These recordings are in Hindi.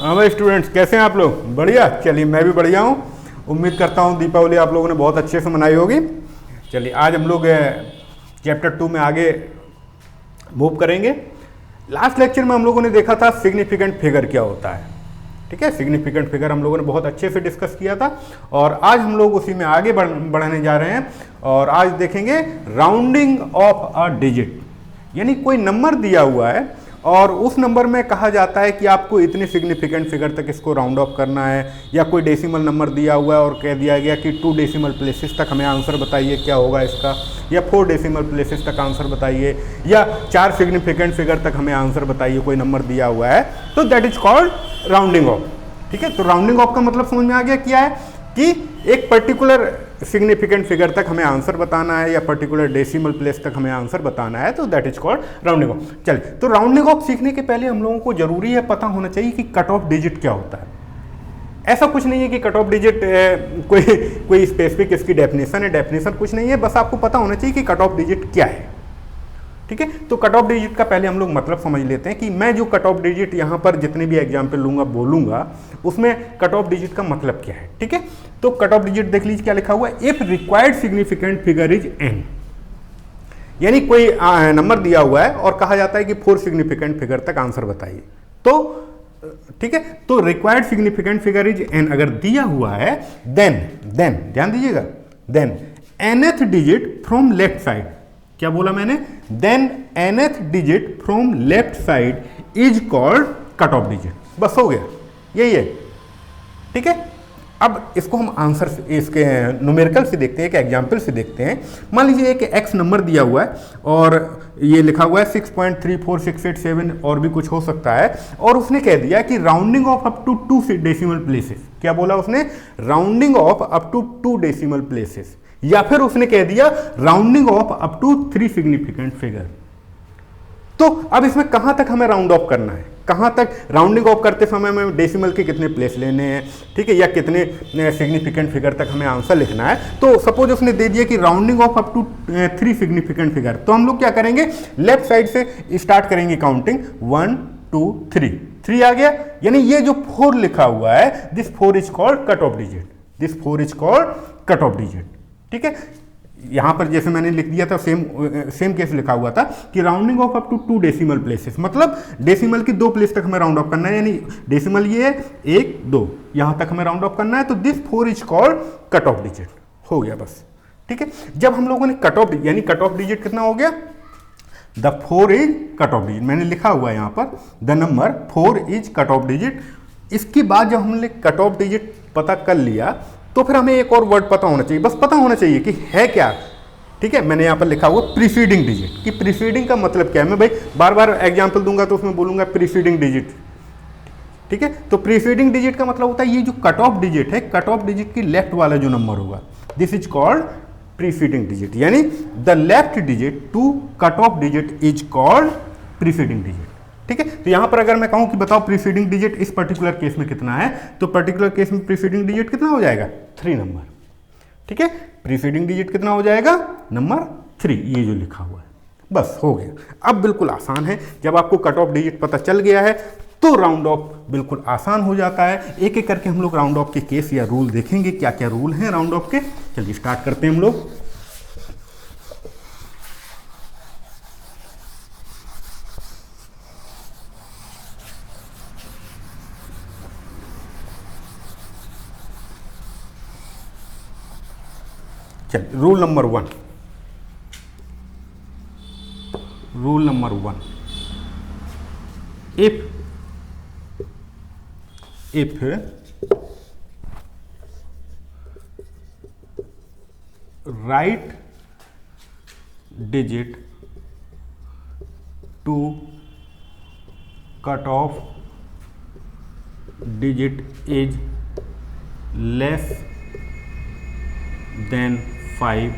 हाँ भाई स्टूडेंट्स, कैसे हैं आप लोग? बढ़िया। चलिए मैं भी बढ़िया हूँ। उम्मीद करता हूँ दीपावली आप लोगों ने बहुत अच्छे से मनाई होगी। चलिए आज हम लोग चैप्टर 2 में आगे मूव करेंगे। लास्ट लेक्चर में हम लोगों ने देखा था सिग्निफिकेंट फिगर क्या होता है। ठीक है, सिग्निफिकेंट फिगर हम लोगों ने बहुत अच्छे से डिस्कस किया था और आज हम लोग उसी में आगे बढ़ने जा रहे हैं और आज देखेंगे राउंडिंग ऑफ अ डिजिट। यानी कोई नंबर दिया हुआ है और उस नंबर में कहा जाता है कि आपको इतने सिग्निफिकेंट फिगर तक इसको राउंड ऑफ करना है, या कोई डेसिमल नंबर दिया हुआ है और कह दिया गया कि 2 डेसिमल प्लेसेस तक हमें आंसर बताइए क्या होगा इसका, या 4 डेसिमल प्लेसेस तक आंसर बताइए, या 4 सिग्निफिकेंट फिगर तक हमें आंसर बताइए, कोई नंबर दिया हुआ है, तो that is called rounding off. ठीक है, तो राउंडिंग ऑफ का मतलब समझ में आ गया क्या है कि एक पर्टिकुलर सिग्निफिकेंट फिगर तक हमें आंसर बताना है या पर्टिकुलर डेसिमल प्लेस तक हमें आंसर बताना है, तो that is called rounding off. चलिए, तो राउंडिंग ऑफ सीखने के पहले हम लोगों को जरूरी है पता होना चाहिए कि कट ऑफ डिजिट क्या होता है। ऐसा कुछ नहीं है कि कट ऑफ डिजिट कोई स्पेसिफिक इसकी डेफिनेशन है, डेफिनेशन कुछ नहीं है, बस आपको पता होना चाहिए कि कट ऑफ डिजिट क्या है। ठीक है, तो कट ऑफ डिजिट का पहले हम लोग मतलब समझ लेते हैं कि मैं जो कट ऑफ डिजिट यहाँ पर जितने भी एग्जाम्पल लूंगा बोलूंगा उसमें कट ऑफ डिजिट का मतलब क्या है। ठीक है, तो कट ऑफ डिजिट देख लीजिए क्या लिखा हुआ है, if required significant figure is n। यानी कोई नंबर दिया हुआ है और कहा जाता है कि 4 सिग्निफिकेंट फिगर तक आंसर बताइए, तो ठीक है, तो required significant figure is n अगर दिया हुआ है देन ध्यान दीजिएगा, then nth digit from left side, क्या बोला मैंने, then nth digit from left side is called cut off digit. बस हो गया, यही है। ठीक है, अब इसको हम आंसर से इसके न्यूमेरिकल से देखते हैं, एक एग्जांपल से देखते हैं। मान लीजिए एक x नंबर दिया हुआ है और ये लिखा हुआ है 6.34687 और भी कुछ हो सकता है, और उसने कह दिया कि rounding off up to 2 decimal places. क्या बोला उसने, rounding off up to 2 decimal places, या फिर उसने कह दिया rounding off up to 3 significant figure. तो अब इसमें कहां तक हमें राउंड ऑफ करना है, कहां तक राउंडिंग ऑफ करते समय में डेसिमल के कितने प्लेस लेने हैं, ठीक है, या कितने सिग्निफिकेंट फिगर तक हमें आंसर लिखना है। तो सपोज उसने दे दिया कि rounding off up to 3 significant figure, तो हम लोग क्या करेंगे, लेफ्ट साइड से स्टार्ट करेंगे काउंटिंग, 1 2 3 आ गया। यानी ये जो 4 लिखा हुआ है, this 4 is called cut off digit, this 4 is called cut off digit. ठीक है, यहां पर जैसे मैंने लिख दिया था सेम केस लिखा हुआ था कि rounding off up to 2 decimal places, मतलब डेसिमल की 2 प्लेस तक हमें राउंड ऑफ करना है, यानी डेसिमल ये है 1 2, यहां तक हमें राउंड ऑफ करना है, तो this 4 is called cut off digit. हो गया बस। ठीक है, जब हम लोगों ने कट ऑफ यानी कट ऑफ डिजिट कितना हो गया, the 4 is cut off digit, मैंने लिखा हुआ है यहां पर the number 4 is cut off digit. इसके बाद जब हमने कट ऑफ डिजिट पता कर लिया तो फिर हमें एक और वर्ड पता होना चाहिए, बस पता होना चाहिए कि है क्या। ठीक है, मैंने यहां पर लिखा हुआ प्रीसीडिंग डिजिट, कि प्रीसीडिंग का मतलब क्या है। मैं भाई बार बार एग्जांपल दूंगा तो उसमें बोलूंगा प्रीसीडिंग डिजिट। ठीक है, तो प्रीसीडिंग डिजिट का मतलब होता है ये जो कट ऑफ डिजिट है, कट ऑफ डिजिट की लेफ्ट वाला जो नंबर होगा, this is called preceding digit, यानी the left digit to cut off digit is called preceding digit. ठीक है, तो यहां पर अगर मैं कहूं कि बताओ प्रीसीडिंग डिजिट इस पर्टिकुलर केस में कितना है, तो पर्टिकुलर केस में प्रीसीडिंग डिजिट कितना हो जाएगा, 3 नंबर। ठीक है, प्रीसीडिंग डिजिट कितना हो जाएगा, नंबर 3, ये जो लिखा हुआ है। बस हो गया। अब बिल्कुल आसान है, जब आपको कट ऑफ डिजिट पता चल गया है तो राउंड ऑफ बिल्कुल आसान हो जाता है। एक एक करके हम लोग राउंड ऑफ के केस या रूल देखेंगे, क्या क्या रूल हैं राउंड ऑफ के। चलिए स्टार्ट करते हैं हम लोग। चलिए rule number 1, rule number 1, if right digit to cut off digit is less than 5,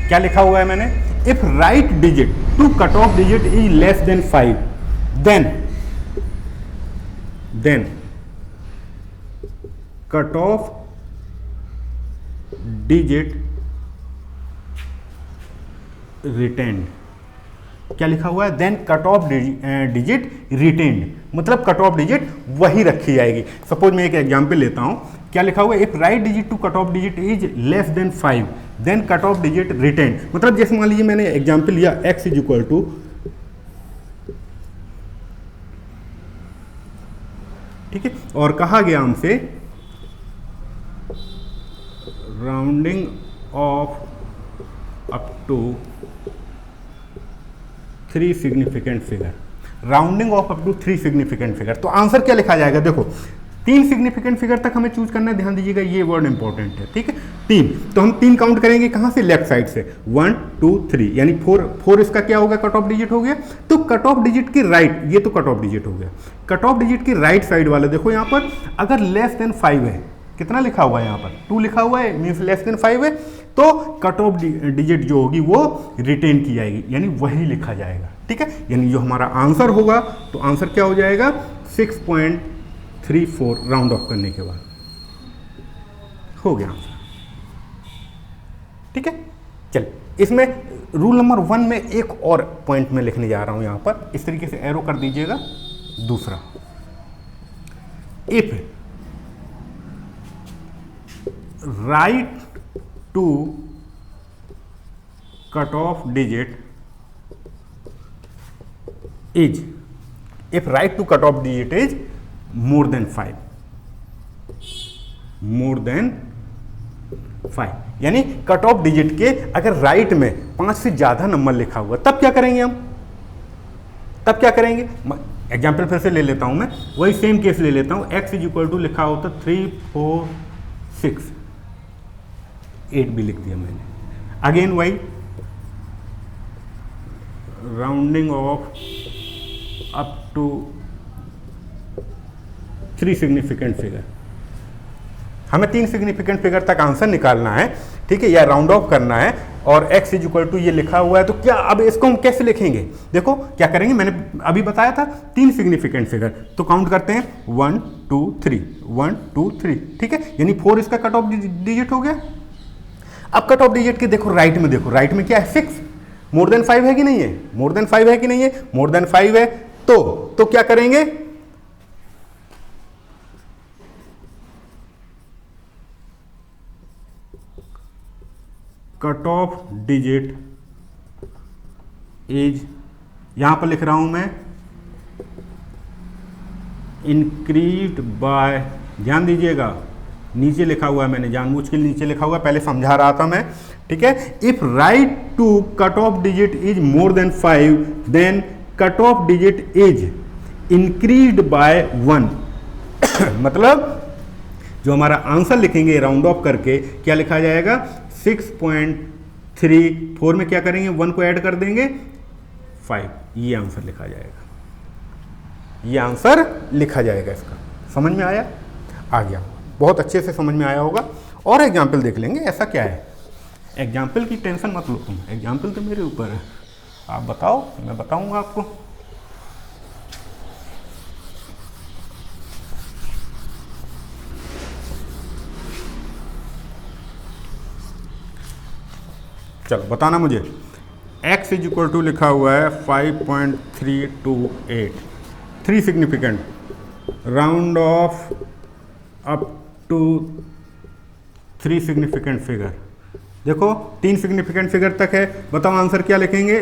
क्या लिखा हुआ है मैंने, if right digit to cut off digit is less than 5, then cut off digit retained क्या लिखा हुआ है, then cut off digit retained, मतलब कट ऑफ डिजिट वही रखी जाएगी। सपोज मैं एक एग्जांपल लेता हूं, क्या लिखा हुआ है, if right digit to cut off digit is less than 5 then cut off digit retained. मतलब जैसे मान लीजिए मैंने एग्जांपल लिया x इज इक्वल टू, ठीक है, और कहा गया हमसे rounding off up to 3 significant figure, rounding off up to 3 significant figure. तो आंसर क्या लिखा जाएगा, देखो 3 सिग्निफिकेंट फिगर तक हमें चूज करना है, ध्यान दीजिएगा ये वर्ड इंपॉर्टेंट है, ठीक है। 3, तो हम 3 काउंट करेंगे कहां से, लेफ्ट साइड से, 1 2 3, यानी 4 इसका क्या होगा, कट ऑफ डिजिट हो गया। तो कट ऑफ डिजिट की राइट, ये तो कट ऑफ डिजिट हो गया, कट ऑफ डिजिट की राइट साइड वाला देखो यहां पर अगर लेस देन 5 है, कितना लिखा हुआ है यहाँ पर 2 लिखा हुआ है, मीन्स लेस देन 5 है, तो कट ऑफ डिजिट जो होगी वो रिटेन की जाएगी, यानी वही लिखा जाएगा, ठीक है। यानी जो हमारा आंसर होगा, तो आंसर क्या हो जाएगा 6.34 राउंड ऑफ करने के बाद हो गया आंसर, ठीक है। चल इसमें रूल नंबर 1 में एक और पॉइंट में लिखने जा रहा हूं यहां पर, इस तरीके से एरो कर दीजिएगा। दूसरा, if right to cut off digit is, if right to cut off digit is more than 5, more than 5, यानी कट ऑफ डिजिट के अगर राइट में 5 से ज्यादा नंबर लिखा हुआ, तब क्या करेंगे हम, तब क्या करेंगे, एग्जाम्पल फिर से ले लेता हूं मैं, वही सेम केस ले लेता हूं, x इज इक्वल टू लिखा होता 3 4 6, 8 भी लिख दिया मैंने, अगेन वही rounding off up to 3 significant figure, हमें 3 सिग्निफिकेंट फिगर तक आंसर निकालना है, ठीक है, या राउंड ऑफ करना है, और x इज इक्वल टू ये लिखा हुआ है, तो क्या अब इसको हम कैसे लिखेंगे, देखो क्या करेंगे, मैंने अभी बताया था 3 सिग्निफिकेंट फिगर, तो काउंट करते हैं 1 2 3 1 2 3, ठीक है, यानी 4 इसका कट ऑफ डिजिट हो गया। अब कट ऑफ डिजिट के देखो राइट में, देखो राइट में क्या है 6, मोर देन 5 है कि नहीं है, मोर देन 5 है कि नहीं है, मोर देन 5 है, तो क्या करेंगे, कट ऑफ डिजिट इज, यहां पर लिख रहा हूं मैं इंक्रीज्ड बाय, ध्यान दीजिएगा नीचे लिखा हुआ है, मैंने जानबूझ के नीचे लिखा हुआ है, पहले समझा रहा था मैं, ठीक है। If right to cut off digit is more than 5 then cut off digit is increased by 1 मतलब जो हमारा आंसर लिखेंगे राउंड ऑफ करके क्या लिखा जाएगा 6.34 में क्या करेंगे 1 को ऐड कर देंगे 5, ये आंसर लिखा जाएगा, ये आंसर लिखा जाएगा। इसका समझ में आया, आ गया, बहुत अच्छे से समझ में आया होगा। और एग्जाम्पल देख लेंगे, ऐसा क्या है, एग्जाम्पल की टेंशन मत लो तुम, एग्जाम्पल तो मेरे ऊपर है, आप बताओ मैं बताऊंगा आपको। चलो बताना मुझे, x इज इक्वल टू लिखा हुआ है 5.328, 3 significant, round off up to 3 significant figure, देखो 3 सिग्निफिकेंट फिगर तक है, बताओ आंसर क्या लिखेंगे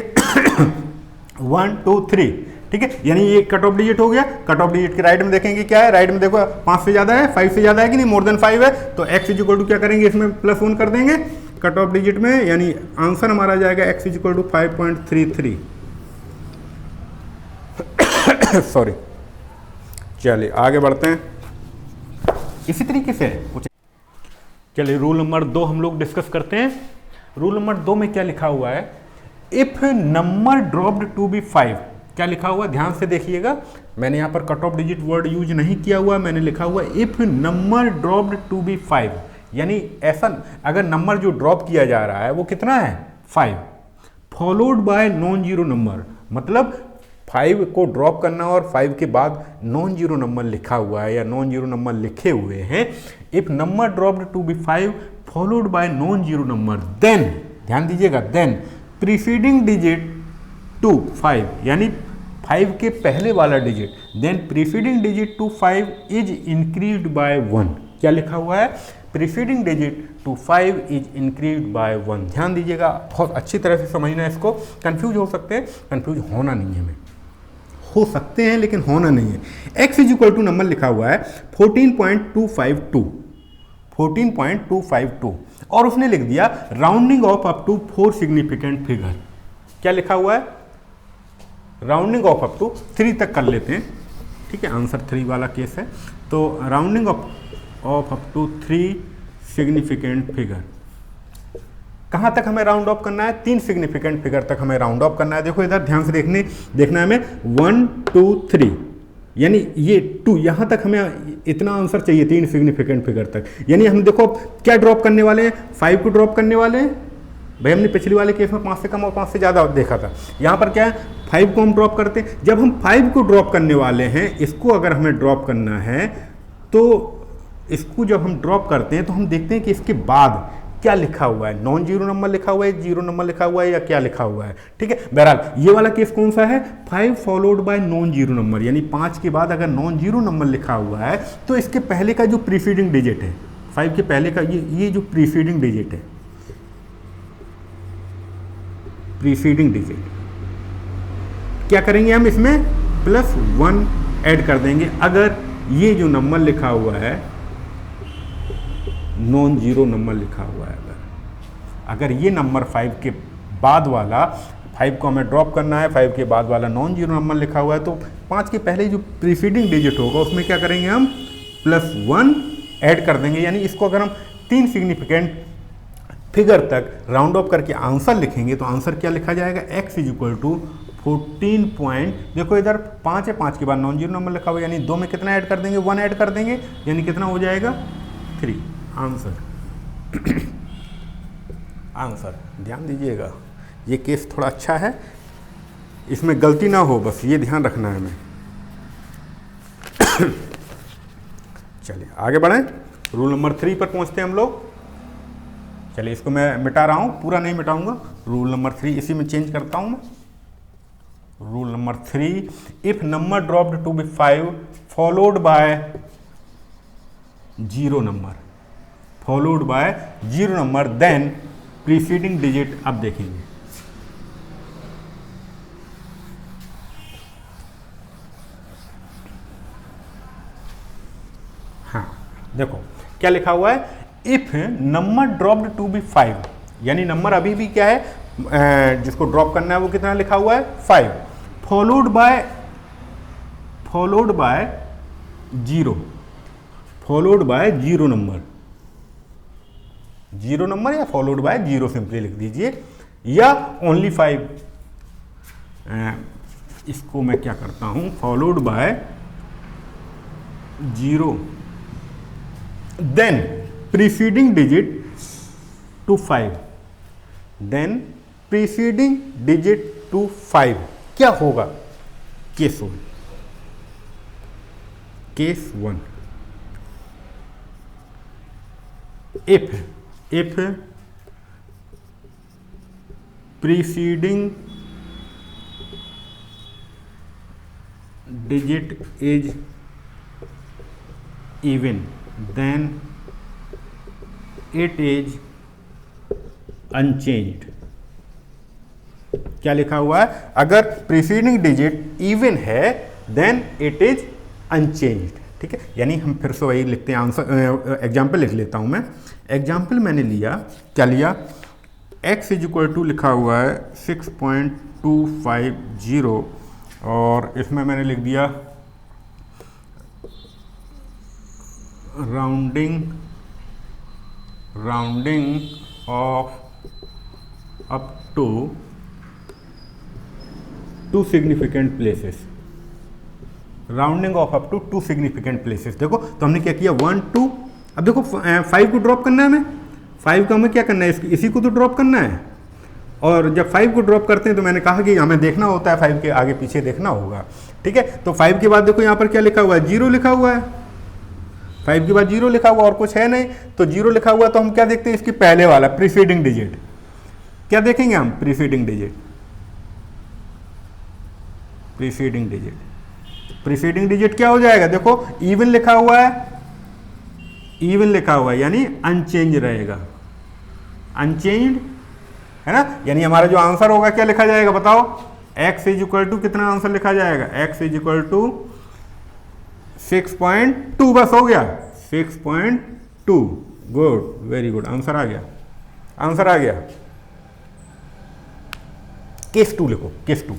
1 2 3, ठीक है, यानी ये कट ऑफ डिजिट हो गया। कट ऑफ डिजिट के राइट में देखेंगे क्या है, राइट में देखो 5 से ज्यादा है, 5 से ज्यादा है कि नहीं, मोर देन 5 है, तो x इज इक्वल टू क्या करेंगे, इसमें +1 कर देंगे कट ऑफ डिजिट में, यानी आंसर हमारा जाएगा x is equal to 5.33 sorry. चलिए आगे बढ़ते हैं, इसी तरीके से चलिए रूल नंबर 2 हम लोग डिस्कस करते हैं। रूल नंबर 2 में क्या लिखा हुआ है, if number dropped to be 5, क्या लिखा हुआ है ध्यान से देखिएगा, मैंने यहाँ पर cut off digit word use नहीं किया हुआ, मैंने लिखा हुआ if number dropped to be 5, यानी ऐसा अगर नंबर जो ड्रॉप किया जा रहा है वो कितना है 5, followed by non zero number, मतलब 5 को ड्रॉप करना और 5 के बाद नॉन जीरो नंबर लिखा हुआ है या नॉन जीरो नंबर लिखे हुए हैं। If number dropped to be 5 followed by non zero number, then ध्यान दीजिएगा, देन प्रीसीडिंग डिजिट टू 5 यानी 5 के पहले वाला digit, then preceding digit to 5 is increased by 1। क्या लिखा हुआ है? Preceding digit to 5 is increased by 1। ध्यान दीजिएगा, बहुत अच्छी तरह से समझना है इसको। कंफ्यूज हो सकते हैं, कंफ्यूज होना नहीं है, हमें हो सकते हैं लेकिन होना नहीं है। x is equal to number लिखा हुआ है 14.252 और उसने लिख दिया rounding off up to 4 significant figure. क्या लिखा हुआ है? राउंडिंग ऑफ अप टू 3 तक कर लेते हैं, ठीक है, आंसर 3 वाला केस है। तो rounding off up to 3 significant figure. कहाँ तक हमें राउंड ऑफ करना है? 3 सिग्निफिकेंट फिगर तक हमें राउंड ऑफ करना है। देखो इधर ध्यान से देखना है हमें 1 2 3 यानी ये 2 यहाँ तक हमें इतना आंसर चाहिए 3 सिग्निफिकेंट फिगर तक। यानी हम देखो क्या ड्रॉप करने वाले हैं? 5 को ड्रॉप करने वाले हैं। भाई हमने पिछली वाले केस में 5 से कम और 5 से ज़्यादा देखा था। यहाँ पर क्या है? 5 को हम ड्रॉप करते हैं। जब हम 5 को ड्रॉप करने वाले हैं, इसको अगर हमें ड्रॉप करना है तो इसको जब हम ड्रॉप करते हैं तो हम देखते हैं कि इसके बाद क्या लिखा हुआ है। नॉन जीरो नंबर लिखा हुआ है, जीरो नंबर लिखा हुआ है, या क्या लिखा हुआ है, ठीक है। बहरहाल ये वाला केस कौन सा है? 5 followed by non zero number, यानी 5 के बाद अगर नॉन जीरो नंबर लिखा हुआ है तो इसके पहले का जो प्रीसीडिंग डिजिट है, 5 के पहले का ये जो प्रीसीडिंग डिजिट है, प्रीसीडिंग डिजिट क्या करेंगे हम? इसमें +1 ऐड कर देंगे। अगर ये जो नंबर लिखा हुआ है नॉन जीरो नंबर लिखा हुआ है, अगर ये नंबर 5 के बाद वाला, 5 को हमें ड्रॉप करना है, 5 के बाद वाला नॉन जीरो नंबर लिखा हुआ है, तो 5 के पहले जो प्रीसीडिंग डिजिट होगा उसमें क्या करेंगे हम? +1 ऐड कर देंगे। यानी इसको अगर हम 3 सिग्निफिकेंट फिगर तक राउंड ऑफ करके आंसर लिखेंगे तो आंसर क्या लिखा जाएगा? x is equal to 14 point, देखो इधर 5 है, 5 के बाद नॉन जीरो नंबर लिखा हुआ है, यानी 2 में कितना ऐड कर देंगे? 1 ऐड कर देंगे, यानी कितना हो जाएगा? 3 आंसर। आंसर ध्यान दीजिएगा, ये केस थोड़ा अच्छा है, इसमें गलती ना हो, बस ये ध्यान रखना है हमें। चलिए आगे बढ़ें, रूल नंबर 3 पर पहुंचते हैं हम लोग। चलिए इसको मैं मिटा रहा हूँ, पूरा नहीं मिटाऊंगा। रूल नंबर 3 इसी में चेंज करता हूँ मैं। Rule number 3, if number dropped to be 5 followed by zero number, followed by zero number, then preceding digit. अब देखेंगे हाँ, देखो क्या लिखा हुआ है? If number dropped to be 5, यानी नंबर अभी भी क्या है, जिसको ड्रॉप करना है वो कितना लिखा हुआ है? 5, followed by zero, followed by zero number, zero number या फॉलोड बाय जीरो सिंपली लिख दीजिए, या ओनली 5। इसको मैं क्या करता हूं? Followed by zero, then preceding digit to 5, then preceding digit to 5। क्या होगा? Case 1, case 1, if preceding digit is even, then it is unchanged। क्या लिखा हुआ है? अगर प्रीसीडिंग डिजिट इवन है देन इट इज अनचेंज्ड, ठीक है। यानी हम फिर से वही लिखते हैं, आंसर एग्जाम्पल लिख लेता हूं मैं। एग्जाम्पल मैंने लिया, क्या लिया? x इज इक्वल टू लिखा हुआ है 6.250 और इसमें मैंने लिख दिया rounding off up to 2 significant places, rounding off up to 2 significant places. देखो तो हमने क्या किया? 1 2, अब देखो 5 को ड्रॉप करना है हमें, 5 को हमें क्या करना है? इसी को तो ड्रॉप करना है। और जब 5 को ड्रॉप करते हैं तो मैंने कहा कि हमें देखना होता है, 5 के आगे पीछे देखना होगा, ठीक है। तो 5 के बाद देखो यहाँ पर क्या लिखा हुआ है? 0 लिखा हुआ है। 5 के बाद 0 लिखा हुआ और कुछ है नहीं, तो 0 लिखा हुआ, तो हम क्या देखते हैं? इसके पहले वाला प्रीसीडिंग डिजिट। क्या देखेंगे हम? Preceding digit. Preceding digit, preceding digit क्या हो जाएगा, देखो इवन लिखा हुआ है, इवन लिखा हुआ है यानी अनचेंज रहेगा, अनचेंज है ना, यानी हमारा जो आंसर होगा क्या लिखा जाएगा बताओ, x इज इक्वल टू कितना आंसर लिखा जाएगा, x इज इक्वल टू 6.2, बस हो गया 6.2, गुड वेरी गुड, आंसर आ गया, आंसर आ गया। केस 2 लिखो, case 2,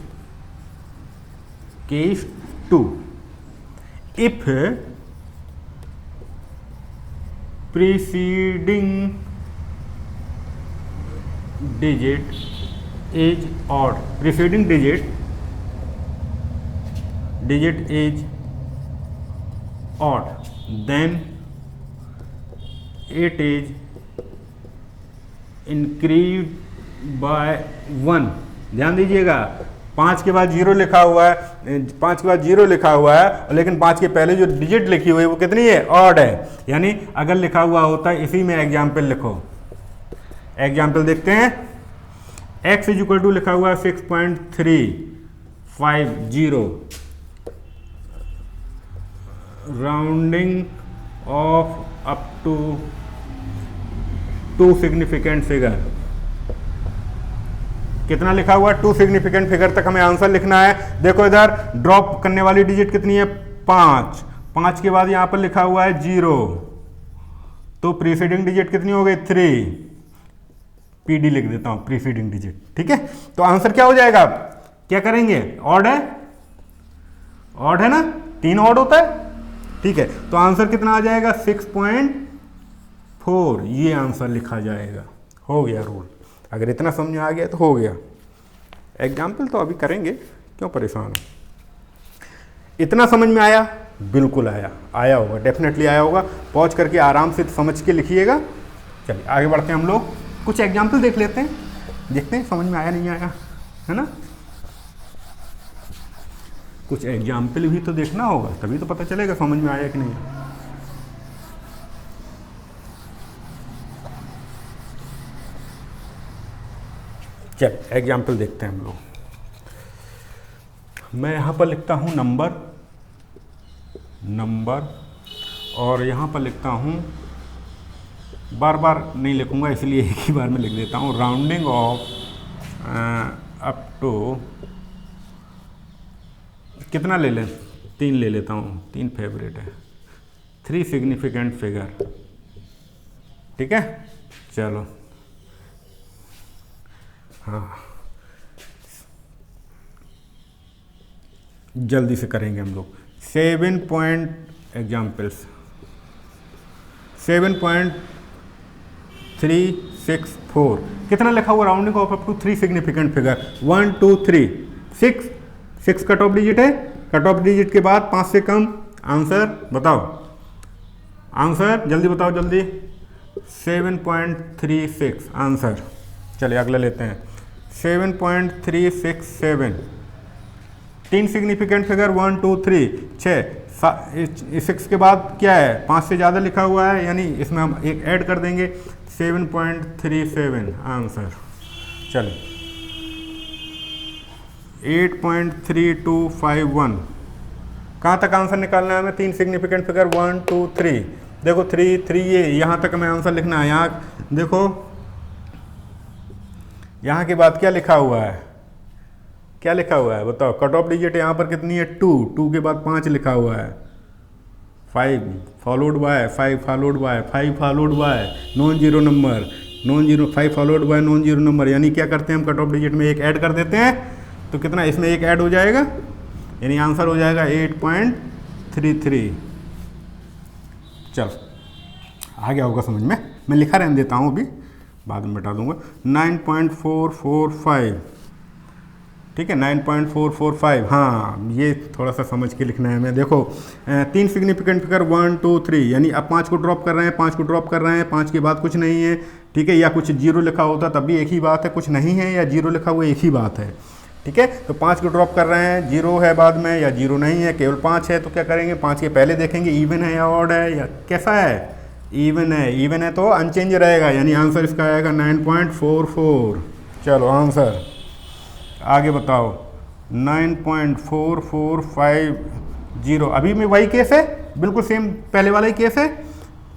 case 2, if preceding digit is odd, preceding digit is odd, then it is increased by 1। ध्यान दीजिएगा 5 के बाद 0 लिखा हुआ है, 5 के बाद 0 लिखा हुआ है, लेकिन 5 के पहले जो डिजिट लिखी हुई है वो कितनी है, ऑड है, यानी अगर लिखा हुआ होता है इसी में एग्जाम्पल लिखो, एग्जाम्पल देखते हैं, x इज इक्वल टू लिखा हुआ है 6.350, rounding off up to 2 significant figure, कितना लिखा हुआ है, 2 सिग्निफिकेंट फिगर तक हमें आंसर लिखना है। देखो इधर ड्रॉप करने वाली डिजिट कितनी है, 5, 5 के बाद यहां पर लिखा हुआ है 0, तो प्रीसीडिंग डिजिट कितनी हो गई, 3, पीडी लिख देता हूं प्रीसीडिंग डिजिट, ठीक है। तो आंसर क्या हो जाएगा, क्या करेंगे, ऑड है, ऑड है ना, 3 ऑड होता है, ठीक है, तो आंसर कितना आ जाएगा 6.4, ये आंसर लिखा जाएगा, हो गया रूल। अगर इतना समझ में आ गया तो हो गया, एग्जाम्पल तो अभी करेंगे, क्यों परेशान हो, इतना समझ में आया, बिल्कुल आया, आया होगा, डेफिनेटली आया होगा, पॉज करके आराम से समझ के लिखिएगा। चलिए आगे बढ़ते हैं, हम लोग कुछ एग्जाम्पल देख लेते हैं, देखते हैं समझ में आया नहीं आया, है ना, कुछ एग्जाम्पल भी तो देखना होगा, तभी तो पता चलेगा समझ में आया कि नहीं। चल एग्जाम्पल देखते हैं हम लोग, मैं यहाँ पर लिखता हूँ नंबर, नंबर, और यहाँ पर लिखता हूँ, बार बार नहीं लिखूँगा इसलिए एक ही बार में लिख देता हूँ, राउंडिंग ऑफ अप टू, कितना ले लें, 3 ले लेता हूँ, 3 फेवरेट है, 3 सिग्निफिकेंट फिगर, ठीक है, चलो हाँ जल्दी से करेंगे हम लोग, 7 पॉइंट एग्जाम्पल्स, 7.364, कितना लिखा हुआ, rounding off up to 3 significant figure, 1 2 3 6, 6 cut off digit है, कट ऑफ डिजिट के बाद 5 से कम, आंसर बताओ, आंसर जल्दी बताओ जल्दी, 7.36 आंसर। चलिए अगला लेते हैं, 7.367, 3 सिग्निफिकेंट फिगर, 1 2 3 6, 6 के बाद क्या है, 5 से ज़्यादा लिखा हुआ है, यानी इसमें हम एक ऐड कर देंगे, 7.37 आंसर। चलिए 8.3251, कहाँ तक आंसर निकालना है हमें, 3 सिग्निफिकेंट फिगर, 1 2 3, देखो 3 3 ये यहाँ तक हमें आंसर लिखना है, यहाँ देखो यहाँ के बाद क्या लिखा हुआ है, क्या लिखा हुआ है बताओ, कट ऑफ डिजिट यहाँ पर कितनी है, 2, 2 के बाद 5 लिखा हुआ है, 5 followed bye 5 followed bye 5 followed by non zero number, non zero 5 followed by non zero number, यानी क्या करते हैं हम, कट ऑफ डिजिट में एक ऐड कर देते हैं, तो कितना इसमें एक ऐड हो जाएगा, यानी आंसर हो जाएगा 8.33। चलो आ गया होगा समझ में, मैं लिखा रहने देता हूँ अभी, बाद में बता दूंगा, 9.445, ठीक है 9.445, हाँ ये थोड़ा सा समझ के लिखना है हमें। देखो 3 सिग्निफिकेंट फिगर 1 2 3, यानी अब 5 को ड्रॉप कर रहे हैं, 5 को ड्रॉप कर रहे हैं, 5 के बाद कुछ नहीं है, ठीक है, या कुछ 0 लिखा होता तब भी एक ही बात है, कुछ नहीं है या 0 लिखा हुआ एक ही बात है, ठीक है। तो 5 को ड्रॉप कर रहे हैं, 0 है बाद में या 0 नहीं है, केवल 5 है, तो क्या करेंगे, 5 के पहले देखेंगे इवन है या ऑड है या कैसा है, इवन है, इवन है तो अनचेंज रहेगा, यानी आंसर इसका आएगा 9.44। चलो आंसर आगे बताओ, 9.4450। अभी में वही केस है, बिल्कुल सेम पहले वाला ही केस है।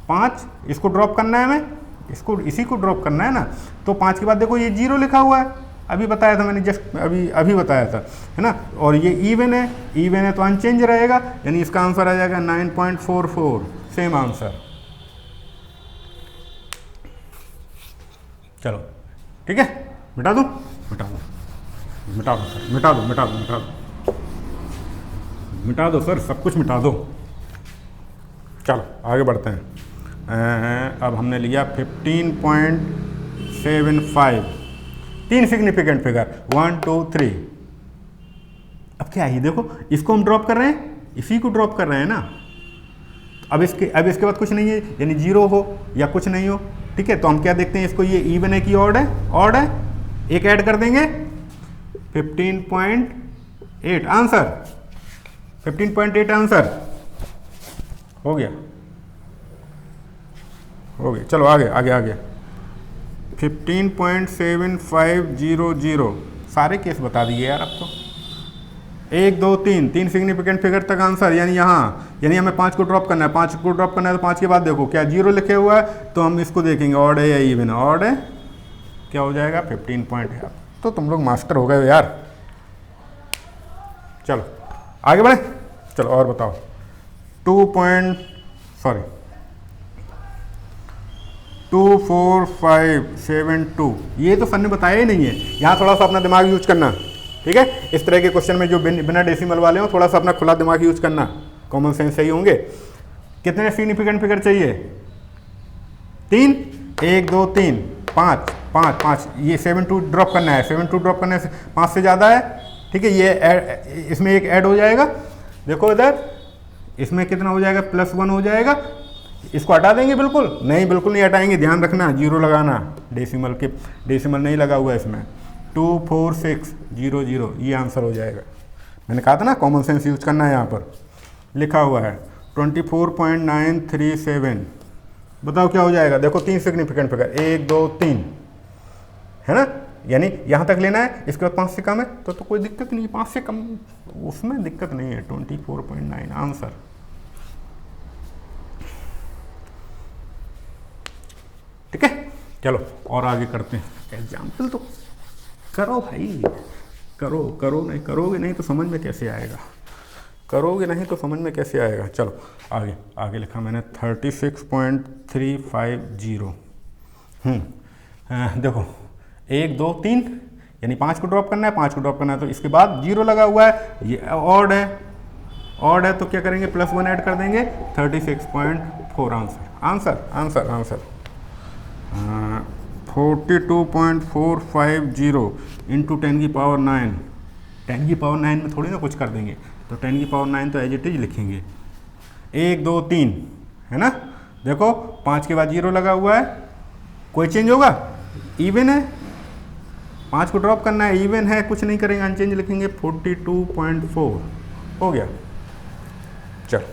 5 इसको ड्रॉप करना है, हमें इसको इसी को ड्रॉप करना है ना। तो 5 के बाद देखो ये 0 लिखा हुआ है, अभी बताया था मैंने, जस्ट अभी बताया था, है ना। और ये इवन है तो अनचेंज रहेगा, यानी इसका आंसर आ जाएगा 9.44, सेम आंसर। चलो ठीक है, मिटा दो सर, मिटा दो सर, सब कुछ मिटा दो। चलो आगे बढ़ते हैं। अब हमने लिया 15.75, 3 सिग्निफिकेंट फिगर 1 2 3। अब क्या है, देखो इसको हम ड्रॉप कर रहे हैं, इसी को ड्रॉप कर रहे हैं ना। अब इसके बाद कुछ नहीं है, यानी 0 हो या कुछ नहीं हो, ठीक है। तो हम क्या देखते हैं इसको, ये इवन है कि ऑड है, ऑड है, एक ऐड कर देंगे, 15.8 आंसर, 15.8 आंसर हो गया। चलो आगे 15.7500, सारे केस बता दिए यार अब तो। 1 2 3 सिग्निफिकेंट फिगर तक आंसर, यानी हमें 5 को ड्रॉप करना है, 5 को ड्रॉप करना है। तो 5 के बाद देखो क्या 0 लिखे हुआ है, तो हम इसको देखेंगे ऑड है या इवन है। ऑड है, क्या हो जाएगा 15.8। तो तुम लोग मास्टर हो गए हो यार। चलो आगे बढ़े, चलो और बताओ। 24572, ये तो सर ने बताया ही नहीं है। यहाँ थोड़ा सा अपना दिमाग यूज करना, ठीक है। इस तरह के क्वेश्चन में जो बिना डेसिमल वाले हो, थोड़ा सा अपना खुला दिमाग यूज करना, कॉमन सेंस सही होंगे। कितने सिग्निफिकेंट फिगर चाहिए? 3, 1 2 3 5, ये 7 2 ड्रॉप करना है, 7 2 ड्रॉप करने से 5 से ज़्यादा है, ठीक है। ये इसमें एक ऐड हो जाएगा, देखो इधर, इसमें कितना हो जाएगा, +1 हो जाएगा। इसको हटा देंगे? बिल्कुल नहीं हटाएंगे, ध्यान रखना 0 लगाना, डेसिमल नहीं लगा हुआ है इसमें। 24600, ये आंसर हो जाएगा। मैंने कहा था ना कॉमन सेंस यूज करना है। यहाँ पर लिखा हुआ है 24.937, बताओ क्या हो जाएगा। देखो 3 सिग्निफिकेंट फिगर, 1 2 3, है ना, यानी यहाँ तक लेना है। इसके बाद 5 से कम है तो कोई दिक्कत नहीं, 5 से कम उसमें दिक्कत नहीं है। 24.9 आंसर। ठीक है, चलो और आगे करते हैं। एग्जाम्पल तो करो भाई, करो नहीं, करोगे नहीं तो समझ में कैसे आएगा, चलो आगे लिखा मैंने 36.350। देखो 1 2 3, यानी 5 को ड्रॉप करना है, तो इसके बाद 0 लगा हुआ है, ये ऑड है, तो क्या करेंगे, +1 ऐड कर देंगे, 36.4 आंसर। 42.450 इंटू 10 की पावर 9, 10 की पावर 9 में थोड़ी ना कुछ कर देंगे, तो 10 की पावर 9 तो एज इट इज लिखेंगे। 1 2 3, है ना। देखो 5 के बाद 0 लगा हुआ है, कोई चेंज होगा, इवन है, 5 को ड्रॉप करना है, इवन है, कुछ नहीं करेंगे, अनचेंज लिखेंगे। 42.4 हो गया। चलो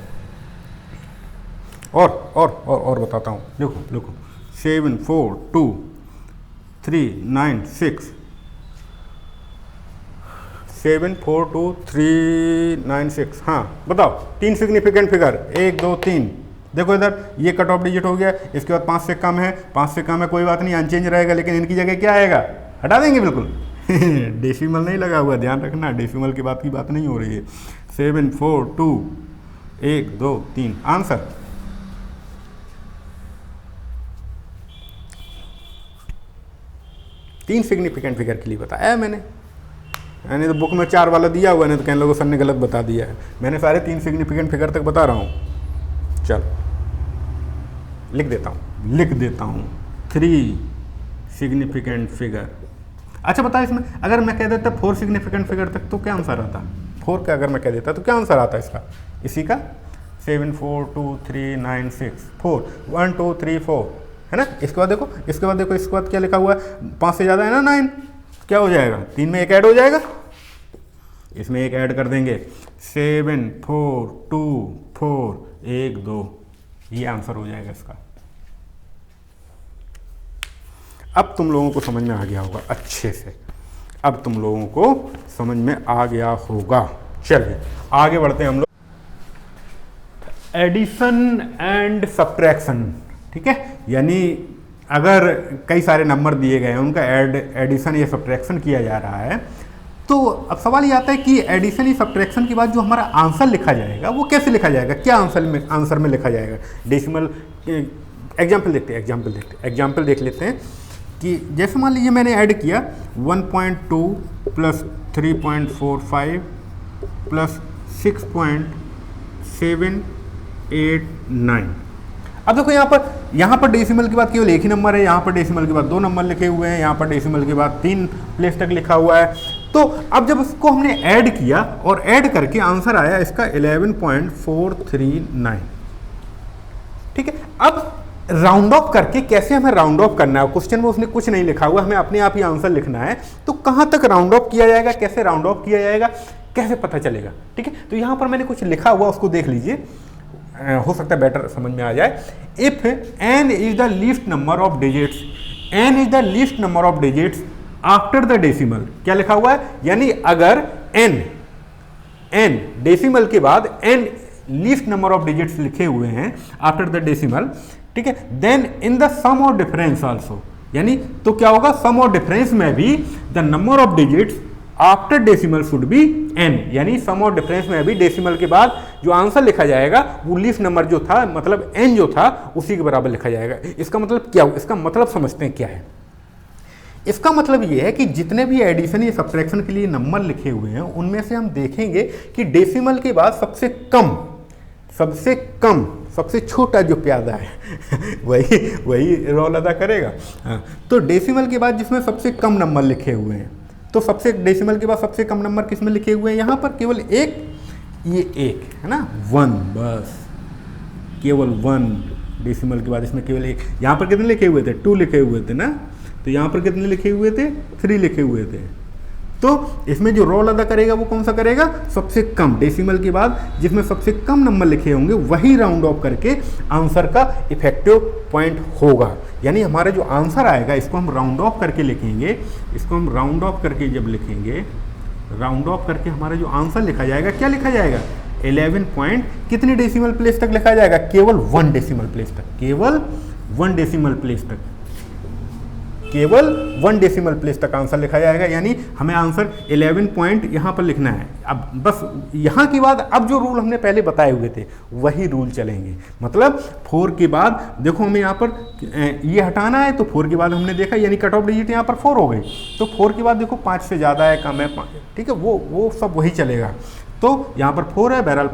और बताता हूँ, देखो 742,396, 742,396। हाँ बताओ, 3 सिग्निफिकेंट फिगर, 1 2 3। देखो इधर ये कट ऑफ डिजिट हो गया, इसके बाद 5 से कम है, कोई बात नहीं, अनचेंज रहेगा, लेकिन इनकी जगह क्या आएगा, हटा देंगे बिल्कुल। डेसिमल नहीं लगा हुआ, ध्यान रखना, डेसिमल की बात नहीं हो रही है। 742, 1 2 3 आंसर। तीन सिग्निफिकेंट फिगर के लिए बताया मैंने, यानी तो बुक में 4 वाला दिया हुआ है, नहीं तो कहने लोगों सर ने गलत बता दिया है। मैंने सारे 3 सिग्निफिकेंट फिगर तक बता रहा हूँ। चल लिख देता हूँ 3 सिग्निफिकेंट फिगर। अच्छा बता, इसमें अगर मैं कह देता 4 सिग्निफिकेंट फिगर तक तो क्या आंसर आता? 4 का अगर मैं कह देता तो क्या आंसर आता इसका, इसी का 742,396, 4 1 2 3 4, है ना। इसके बाद देखो, इसके बाद क्या लिखा हुआ है, 5 से ज़्यादा है ना 9, क्या हो जाएगा, 3 में एक ऐड हो जाएगा, इसमें एक ऐड कर देंगे, 7 4 2 4 1 2, ये आंसर हो जाएगा इसका। अब तुम लोगों को समझ में आ गया होगा अच्छे से। अब तुम लोगों को समझ में आ गया होगा। चलिए आगे बढ़ते हैं हम लोग। एडिशन एंड सब्ट्रैक्शन, ठीक है, यानी अगर कई सारे नंबर दिए गए हैं उनका एडिशन या सब्ट्रैक्शन किया जा रहा है, तो अब सवाल ये आता है कि एडिशन या सब्ट्रैक्शन के बाद जो हमारा आंसर लिखा जाएगा वो कैसे लिखा जाएगा, क्या आंसर में लिखा जाएगा। डेसिमल एग्जाम्पल देख लेते हैं कि जैसे मान लीजिए मैंने ऐड किया 1.2 प्लस 3.45 प्लस 6.789। अब देखो यहाँ पर डेसिमल के बाद केवल एक ही नंबर है, यहाँ पर डेसिमल के बाद 2 नंबर लिखे हुए हैं, यहाँ पर डेसिमल के बाद 3 प्लेस तक लिखा हुआ है। तो अब जब इसको हमने ऐड किया और ऐड करके आंसर आया इसका 11.439, ठीक है। अब राउंड ऑफ करके कैसे हमें राउंड ऑफ करना है, क्वेश्चन में उसने कुछ नहीं लिखा हुआ, हमें अपने आप ही आंसर लिखना है। तो कहाँ तक राउंड ऑफ किया जाएगा, कैसे राउंड ऑफ किया जाएगा, कैसे पता चलेगा, ठीक है। तो यहाँ पर मैंने कुछ लिखा हुआ, उसको देख लीजिए, हो सकता है बेटर समझ में आ जाए। If n is the least number of digits, n is the least number of digits after the decimal, क्या लिखा हुआ है, यानी अगर n डेसिमल के बाद n least number of digits लिखे हुए हैं आफ्टर द डेसिमल, ठीक है, देन इन द सम और डिफरेंस आल्सो, यानी तो क्या होगा, सम और डिफरेंस में भी the number of digits after decimal should be n, यानी सम और डिफरेंस में भी डेसिमल के बाद जो आंसर लिखा जाएगा वो लीस्ट नंबर जो था, मतलब n जो था उसी के बराबर लिखा जाएगा। इसका मतलब क्या, इसका मतलब समझते हैं क्या है। इसका मतलब ये है कि जितने भी एडिशन या सब्ट्रैक्शन के लिए नंबर लिखे हुए हैं उनमें से हम देखेंगे कि डेसिमल के बाद सबसे कम सबसे छोटा जो प्यादा है वही रोल अदा करेगा। तो डेसिमल के बाद जिसमें सबसे कम नंबर लिखे हुए हैं, तो डेसिमल के बाद सबसे कम नंबर किसमें लिखे हुए हैं, यहाँ पर केवल एक, ये एक है ना, 1, बस केवल 1 डेसिमल के बाद इसमें केवल एक। यहाँ पर कितने लिखे हुए थे, 2 लिखे हुए थे ना, तो यहाँ पर कितने लिखे हुए थे, 3 लिखे हुए थे। तो इसमें जो रोल अदा करेगा वो कौन सा करेगा, सबसे कम, डेसिमल के बाद जिसमें सबसे कम नंबर लिखे होंगे वही राउंड ऑफ करके आंसर का इफेक्टिव पॉइंट होगा। यानी हमारा जो आंसर आएगा इसको हम राउंड ऑफ करके लिखेंगे, इसको हम राउंड ऑफ करके जब लिखेंगे, राउंड ऑफ करके हमारा जो आंसर लिखा जाएगा, क्या लिखा जाएगा, 11 पॉइंट कितनी डेसिमल प्लेस तक लिखा जाएगा, केवल 1 डेसिमल प्लेस तक, केवल 1 डेसिमल प्लेस तक, केवल 1 डेसिमल प्लेस तक आंसर लिखा जाएगा। यानी हमें आंसर 11 पॉइंट यहाँ पर लिखना है। अब बस यहाँ के बाद अब जो रूल हमने पहले बताए हुए थे वही रूल चलेंगे। मतलब 4 के बाद देखो हमें यहाँ पर ये हटाना है, तो 4 के बाद हमने देखा यानी कट ऑफ डिजिट यहाँ पर 4 हो गई, तो 4 के बाद देखो 5 से ज़्यादा है, कम है, ठीक है, वो सब वही चलेगा। तो यहाँ पर 4 है, बहरहाल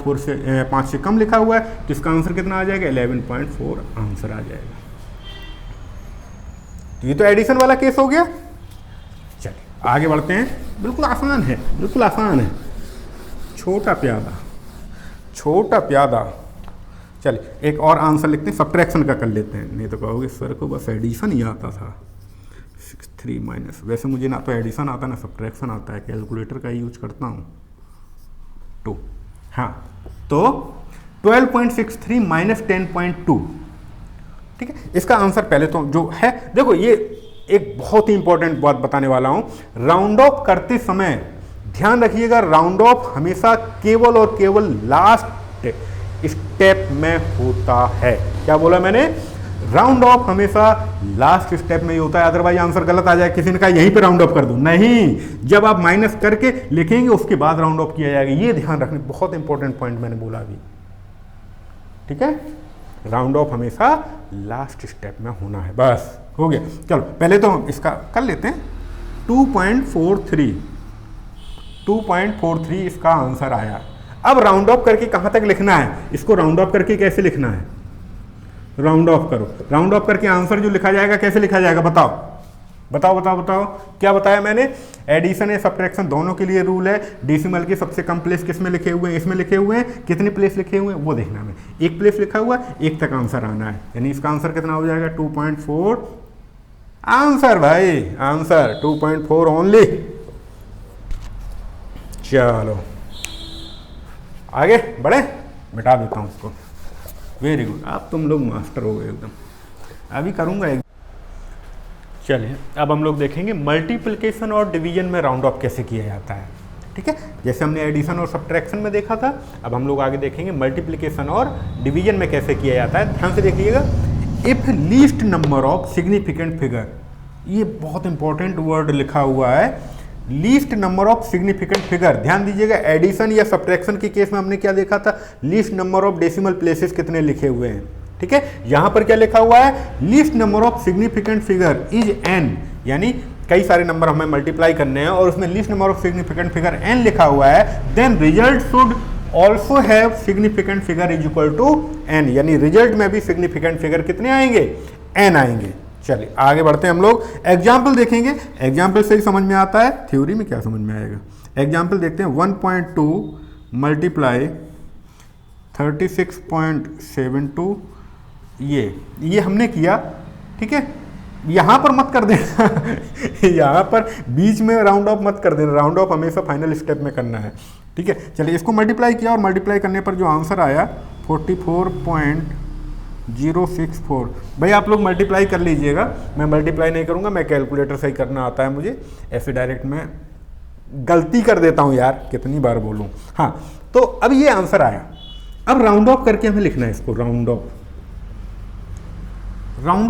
5 से कम लिखा हुआ है, तो इसका आंसर कितना आ जाएगा, 11.4 आंसर आ जाएगा। तो ये तो एडिशन वाला केस हो गया। चलिए आगे बढ़ते हैं, बिल्कुल आसान है, बिल्कुल आसान है, छोटा प्यादा। चलिए एक और आंसर लिखते हैं, सब्ट्रैक्शन का कर लेते हैं, नहीं तो कहोगे सर को बस एडिशन ही आता था। 63 माइनस, वैसे मुझे ना तो एडिशन आता ना सब्ट्रैक्शन आता है, कैलकुलेटर का यूज करता हूँ। 2, हाँ, तो 12.63 माइनस 10.2, ठीक है। इसका आंसर पहले तो जो है, देखो ये एक बहुत ही इंपॉर्टेंट बात बताने वाला हूं, राउंड ऑफ करते समय ध्यान रखिएगा, राउंड ऑफ हमेशा केवल और केवल लास्ट स्टेप में होता है। क्या बोला मैंने, राउंड ऑफ हमेशा लास्ट स्टेप में ही होता है, अदरवाइज आंसर गलत आ जाए। किसी ने कहा यहीं पे राउंड ऑफ कर दो, नहीं, जब आप माइनस करके लिखेंगे उसके बाद राउंड ऑफ किया जाएगा। ये ध्यान रखने, बहुत इंपॉर्टेंट पॉइंट मैंने बोला अभी, ठीक है। राउंड ऑफ हमेशा लास्ट स्टेप में होना है, बस हो गया। चलो पहले तो हम इसका कर लेते हैं, 2.43 इसका आंसर आया। अब राउंड ऑफ करके कहाँ तक लिखना है, इसको राउंड ऑफ करके कैसे लिखना है, राउंड ऑफ करो, राउंड ऑफ करके आंसर जो लिखा जाएगा कैसे लिखा जाएगा, बताओ क्या बताया मैंने। एडिशन या सब्ट्रैक्शन दोनों के लिए रूल है। डेसिमल के सबसे कम प्लेस किस में लिखे हुए हैं, इसमें लिखे हुए हैं, कितने प्लेस लिखे हुए हैं वो देखना है, एक प्लेस लिखा हुआ है, एक तक आंसर आना है, यानी इसका आंसर कितना हो जाएगा, 2.4 आंसर, भाई आंसर 2.4 ओनली। चलो आगे बढ़े, मिटा देता हूँ उसको। वेरी गुड, आप तुम लोग मास्टर हो गए एकदम। अभी करूँगा एक, चलिए अब हम लोग देखेंगे मल्टीप्लिकेशन और डिवीजन में राउंड ऑफ कैसे किया जाता है। ठीक है, जैसे हमने एडिशन और सब्ट्रैक्शन में देखा था, अब हम लोग आगे देखेंगे मल्टीप्लिकेशन और डिवीजन में कैसे किया जाता है। ध्यान से देखिएगा, if least number of significant figure, ये बहुत इंपॉर्टेंट वर्ड लिखा हुआ है, least number of significant figure. ध्यान दीजिएगा, एडिशन या सब्ट्रैक्शन के केस में हमने क्या देखा था, least number of decimal places कितने लिखे हुए हैं। ठीक है, यहां पर क्या लिखा हुआ है, least number of significant figure is an, यानी कई सारे नंबर हमें मल्टीप्लाई करने हैं और उसमें least number of significant figure n लिखा हुआ है, then result should also have significant figure is equal to n, यानी रिजल्ट में भी सिग्निफिकेंट फिगर कितने आएंगे, एन आएंगे। चलिए आगे बढ़ते हैं हम लोग, एग्जाम्पल देखेंगे, एग्जाम्पल से ही समझ में आता है, थ्योरी में क्या समझ में आएगा। एग्जाम्पल देखते हैं, 1.2 मल्टीप्लाई 36.72, ये हमने किया। ठीक है, यहाँ पर मत कर देना यहाँ पर बीच में राउंड ऑफ मत कर देना, राउंड ऑफ हमेशा फाइनल स्टेप में करना है। ठीक है, चलिए इसको मल्टीप्लाई किया और मल्टीप्लाई करने पर जो आंसर आया 44.064। भाई आप लोग मल्टीप्लाई कर लीजिएगा, मैं मल्टीप्लाई नहीं करूँगा, मैं कैलकुलेटर से ही करना आता है मुझे, ऐसे डायरेक्ट मैं गलती कर देता हूँ यार, कितनी बार बोलूँ। हाँ, तो अब ये आंसर आया, अब राउंड ऑफ करके हमें लिखना है इसको, राउंड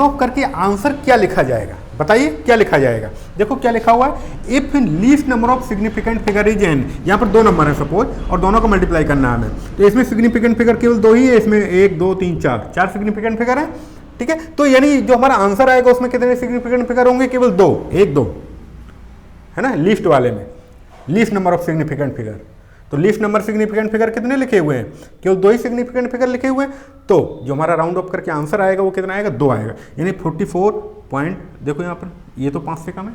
ऑफ करके आंसर क्या लिखा जाएगा, बताइए क्या लिखा जाएगा। देखो क्या लिखा हुआ है, if least number of significant figure is an, यहाँ पर दो नंबर है सपोज और दोनों को मल्टीप्लाई करना है हमें, तो इसमें सिग्निफिकेंट फिगर केवल दो ही है, इसमें 1 2 3 4 सिग्निफिकेंट फिगर है। ठीक है, तो यानी जो हमारा आंसर आएगा उसमें कितने सिग्निफिकेंट फिगर होंगे, केवल 2, 1 2 है ना, लिस्ट वाले में least number of significant figure. तो लीस्ट नंबर सिग्निफिकेंट फिगर कितने लिखे हुए हैं, केवल 2 ही सिग्निफिकेंट फिगर लिखे हुए हैं, तो जो हमारा राउंड ऑफ करके आंसर आएगा वो कितना आएगा, 2 आएगा, यानी 44 पॉइंट, देखो यहाँ पर ये तो 5 से कम है,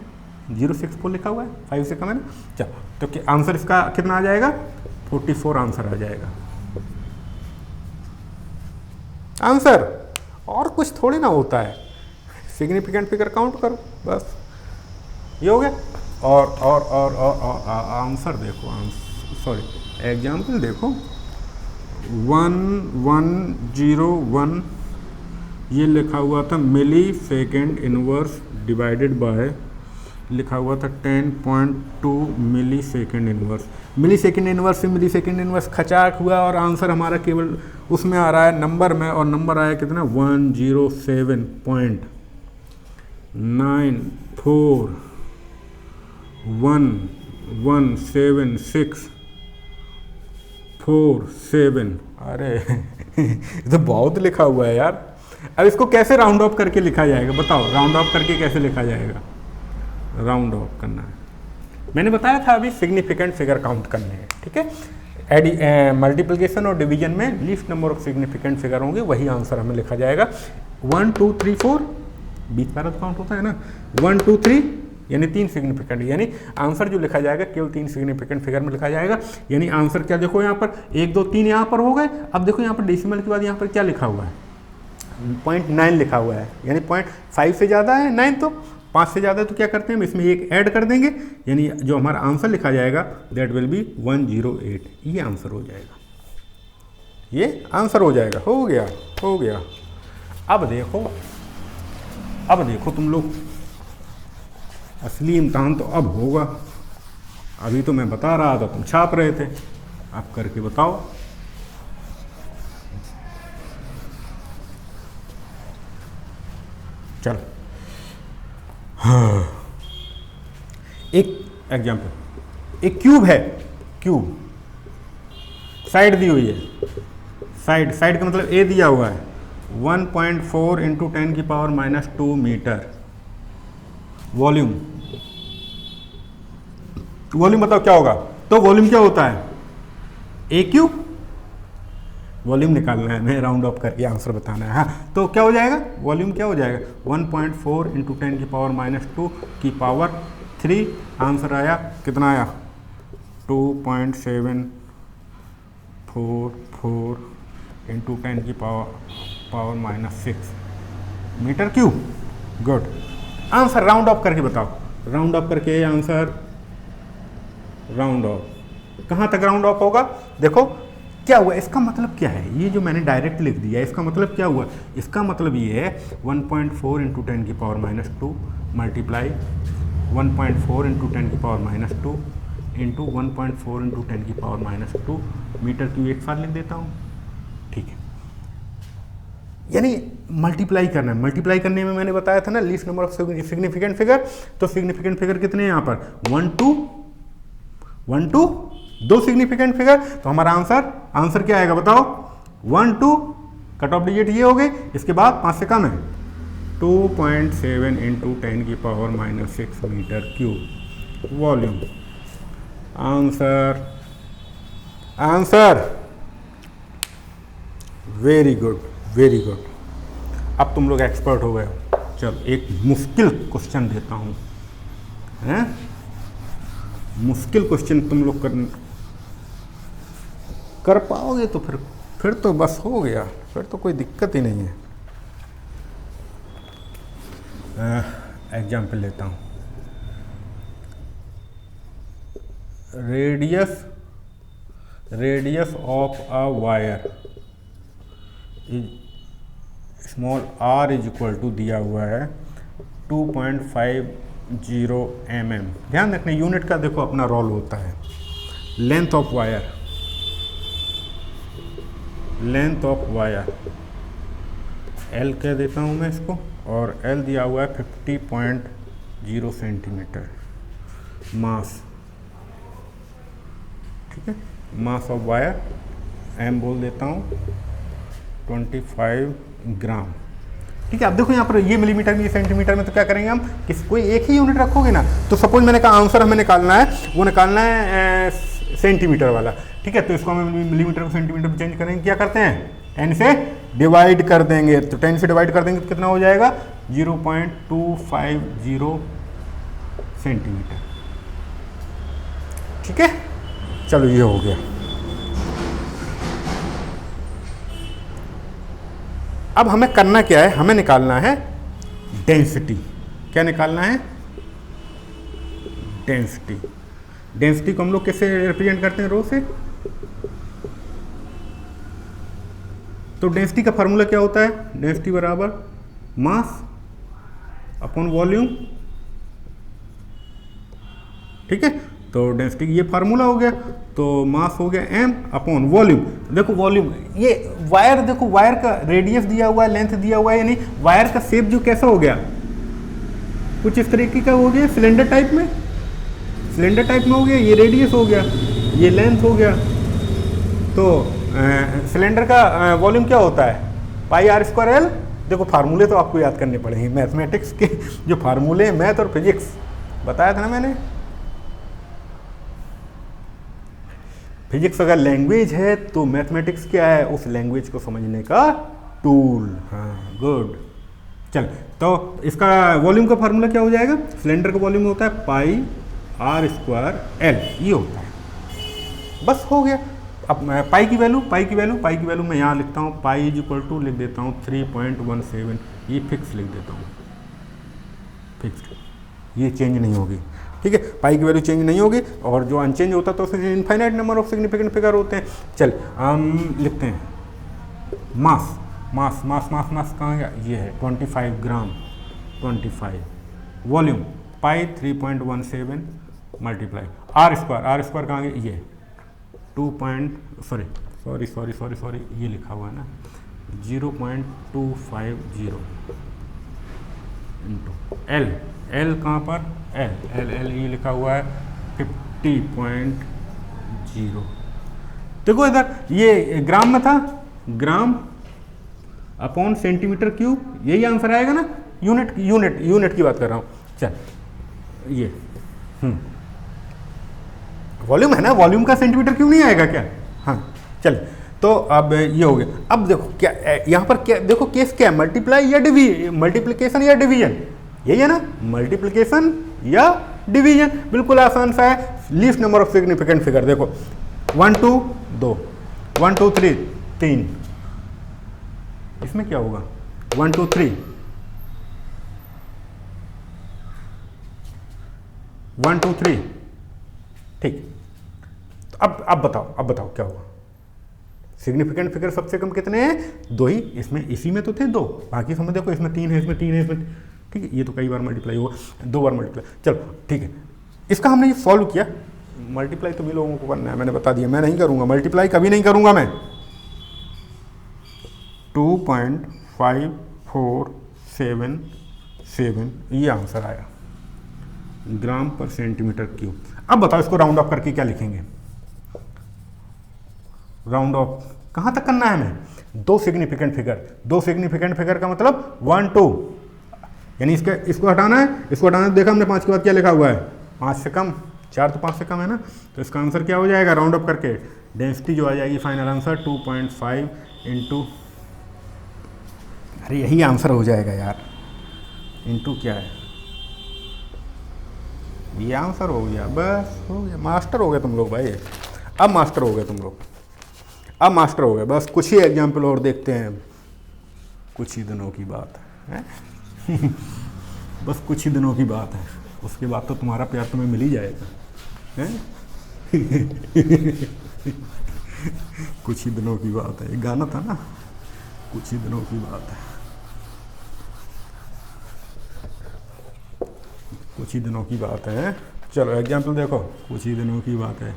064 लिखा हुआ है, 5 से कम है ना। चलो तो आंसर इसका कितना आ जाएगा, 44 आंसर आ जाएगा। आंसर और कुछ थोड़ी ना होता है, सिग्निफिकेंट फिगर काउंट करो बस, ये हो गया। और आंसर देखो, सॉरी एग्जाम्पल देखो, 1101 ये लिखा हुआ था मिली सेकेंड इनवर्स डिवाइडेड बाय, लिखा हुआ था 10.2 मिली सेकेंड इनवर्स। मिली सेकेंड इनवर्स से मिली सेकेंड इनवर्स खचाक हुआ और आंसर हमारा केवल उसमें आ रहा है नंबर में, और नंबर आया कितना, 107.9411747। अरे ये तो बहुत लिखा हुआ है यार। अब इसको कैसे राउंड ऑफ करके लिखा जाएगा, बताओ राउंड ऑफ करके कैसे लिखा जाएगा, राउंड ऑफ करना है, मैंने बताया था अभी सिग्निफिकेंट फिगर काउंट करने हैं। ठीक है, मल्टीप्लिकेशन और डिवीजन में least number of significant figure होंगे, वही आंसर हमें लिखा जाएगा। 1 2 3 4 20 बार काउंट होता है ना, 1 2 3 यानी 3 सिग्निफिकेंट, यानी आंसर जो लिखा जाएगा केवल 3 सिग्निफिकेंट फिगर में लिखा जाएगा। यानी आंसर क्या, देखो यहाँ पर 1 2 3 यहाँ पर हो गए। अब देखो यहाँ पर डेसिमल के बाद यहाँ पर क्या लिखा हुआ है, 0.9 लिखा हुआ है, यानी 0.5 से ज़्यादा है 9, तो 5 से ज़्यादा तो क्या करते हैं हम इसमें एक ऐड कर देंगे, यानी जो हमारा आंसर लिखा जाएगा दैट विल बी 108, ये आंसर हो जाएगा, ये आंसर हो जाएगा। हो गया, हो गया। अब देखो तुम लोग, असली इम्तहान तो अब होगा, अभी तो मैं बता रहा था, तुम छाप रहे थे, आप करके बताओ। चलो हाँ, एक एग्जाम्पल, एक क्यूब है, क्यूब साइड दी हुई है, साइड का मतलब ए दिया हुआ है, 1.4 इंटू 10⁻⁻² मीटर। वॉल्यूम बताओ क्या होगा, तो वॉल्यूम क्या होता है, ए क्यूब, वॉल्यूम निकालना है हमें, राउंड ऑफ करके आंसर बताना है। हाँ, तो क्या हो जाएगा, वॉल्यूम क्या हो जाएगा, 1.4 इंटू 10⁻⁻² की पावर 3, आंसर आया कितना आया, 2.744 into 10⁻⁻6 metre cube. Good, answer round off करके बताओ, राउंड ऑफ करके आंसर, राउंड ऑफ कहाँ तक राउंड ऑफ होगा, देखो क्या हुआ, इसका मतलब क्या है, ये जो मैंने डायरेक्ट लिख दिया इसका मतलब क्या हुआ, इसका मतलब ये है 1.4 इंटू 10 की पावर माइनस 2 मल्टीप्लाई 1.4 इंटू 10 की पावर माइनस 2 इंटू 1.4 इंटू 10 की पावर माइनस 2 मीटर क्यूब एक साथ लिख देता हूँ, ठीक है। यानी मल्टीप्लाई करना है, मल्टीप्लाई करने में मैंने बताया था ना least number of significant figure, तो सिग्निफिकेंट फिगर कितने हैं यहाँ पर 1 2 दो सिग्निफिकेंट फिगर, तो हमारा आंसर क्या आएगा बताओ 1 2 कट ऑफ डिजिट ये हो गए, इसके बाद 5 से कम है 2.7 इंटू 10 की power minus 6 metre cube volume. Answer very good very good, अब तुम लोग एक्सपर्ट हो गए हो। चलो एक मुश्किल क्वेश्चन देता हूँ, हैं मुश्किल क्वेश्चन तुम लोग कर पाओगे तो फिर तो बस हो गया, फिर तो कोई दिक्कत ही नहीं है। एग्जाम्पल लेता हूँ, radius of a wire small r is equal to दिया हुआ है 2.50 mm। ध्यान रखना यूनिट का देखो अपना रोल होता है। लेंथ ऑफ वायर L कह देता हूँ मैं इसको, और L दिया हुआ है 50.0 सेंटीमीटर। मास, ठीक है, मास ऑफ वायर M बोल देता हूँ 25 ग्राम, ठीक है। अब देखो यहाँ पर ये मिलीमीटर में ये सेंटीमीटर में, तो क्या करेंगे हम, कोई एक ही यूनिट रखोगे ना, तो सपोज मैंने कहा आंसर हमें निकालना है, वो निकालना है सेंटीमीटर वाला, ठीक है। तो इसको हमें मिलीमीटर को सेंटीमीटर में चेंज करेंगे, क्या करते हैं 10 से डिवाइड कर देंगे, तो 10 से डिवाइड कर देंगे तो कितना हो जाएगा 0.250 सेंटीमीटर, ठीक है। चलो ये हो गया। अब हमें करना क्या है, हमें निकालना है डेंसिटी। क्या निकालना है, डेंसिटी को हम लोग कैसे रिप्रेजेंट करते हैं, रो से। तो डेंसिटी का फार्मूला क्या होता है, डेंसिटी बराबर मास अपॉन वॉल्यूम, ठीक है। तो डेंसिटी ये फार्मूला हो गया, तो मास हो गया m अपॉन वॉल्यूम। देखो वॉल्यूम, ये वायर, देखो वायर का रेडियस दिया हुआ है, लेंथ दिया हुआ है, यानी वायर का शेप जो कैसा हो गया, कुछ इस तरीके का हो गया, सिलेंडर टाइप में हो गया। ये रेडियस हो गया, ये लेंथ हो गया। तो सिलेंडर का वॉल्यूम क्या होता है, पाई r स्क्वायर L। देखो फार्मूले तो आपको याद करने पड़ेंगे, मैथमेटिक्स के जो फार्मूले हैं, मैथ और फिजिक्स बताया था ना मैंने। फिजिक्स अगर लैंग्वेज है तो मैथमेटिक्स क्या है, उस लैंग्वेज को समझने का टूल। हाँ गुड। चल, तो इसका वॉल्यूम का फार्मूला क्या हो जाएगा, सिलेंडर का वॉल्यूम होता है पाई r स्क्वायर L, ये होता है। बस हो गया। अब पाई की वैल्यू मैं यहाँ लिखता हूँ, पाई इज इक्वल टू लिख देता हूँ 3.17, ये फिक्स लिख देता हूँ, फिक्स्ड, ये चेंज नहीं होगी, ठीक है। पाई की वैल्यू चेंज नहीं होगी, और जो अनचेंज होता है तो उसमें infinite number of significant figure होते हैं। चल हम लिखते हैं मास कहाँ गया, ये है 25 ग्राम, 25। वॉल्यूम पाई 3.17 मल्टीप्लाई r स्क्वायर कहाँ गया, ये 2 सॉरी ये लिखा हुआ है ना 0.250 इंटू L कहाँ पर, L ये लिखा हुआ है 50.0। देखो इधर ये ग्राम में था, ग्राम अपॉन सेंटीमीटर क्यूब, यही आंसर आएगा ना। यूनिट की बात कर रहा हूँ। चल ये वॉल्यूम है ना, वॉल्यूम का सेंटीमीटर क्यूब नहीं आएगा क्या। हाँ चल, तो अब ये हो गया। अब देखो क्या यहाँ पर क्या, देखो केस क्या है, मल्टीप्लिकेशन या डिवीजन, यही है ना, मल्टीप्लिकेशन या डिवीजन। बिल्कुल आसान सा है। Least number of significant figure देखो 1 2 2 1 2 3 3, इसमें क्या होगा 1 2 3 1 2 3, ठीक। तो अब बताओ क्या होगा। सिग्निफिकेंट फिगर सबसे कम कितने हैं? 2 ही। इसमें इसी में तो थे 2, बाकी समय देखो इसमें 3 है, इसमें 3 है, इसमें, ठीक है। ये तो कई बार मल्टीप्लाई होगा, 2 बार मल्टीप्लाई। चलो ठीक है, इसका हमने ये सॉल्व किया। मल्टीप्लाई तो भी लोगों को करना है, मैंने बता दिया, मैं नहीं करूँगा मल्टीप्लाई, कभी नहीं करूँगा मैं। 2.5477 ये आंसर आया ग्राम पर सेंटीमीटर क्यूब। अब बताओ इसको राउंड ऑफ करके क्या लिखेंगे? राउंड ऑफ कहाँ तक करना है हमें? 2 सिग्निफिकेंट फिगर। 2 सिग्निफिकेंट फिगर का मतलब 1 2, यानी इसको हटाना है, इसको हटाना है। देखा हमने 5 के बाद क्या लिखा हुआ है? 5 से कम, 4 तो 5 से कम है ना, तो इसका आंसर क्या हो जाएगा राउंड ऑफ करके? डेंसिटी जो आ जाएगी फाइनल आंसर 2.5 इंटू, अरे यही आंसर हो जाएगा यार, इंटू क्या है, ये आंसर हो गया, बस हो गया। मास्टर हो गए तुम लोग भाई, अब मास्टर हो गए तुम लोग, अब मास्टर हो गए। बस कुछ ही एग्जाम्पल और देखते हैं, कुछ ही दिनों की बात है बस कुछ ही दिनों की बात है, उसके बाद तो तुम्हारा प्यार तुम्हें मिल ही जाएगा है कुछ ही दिनों की बात है, एक गाना था ना, कुछ ही दिनों की बात है, कुछ ही दिनों की बात है। चलो एग्जाम्पल देखो, कुछ ही दिनों की बात है,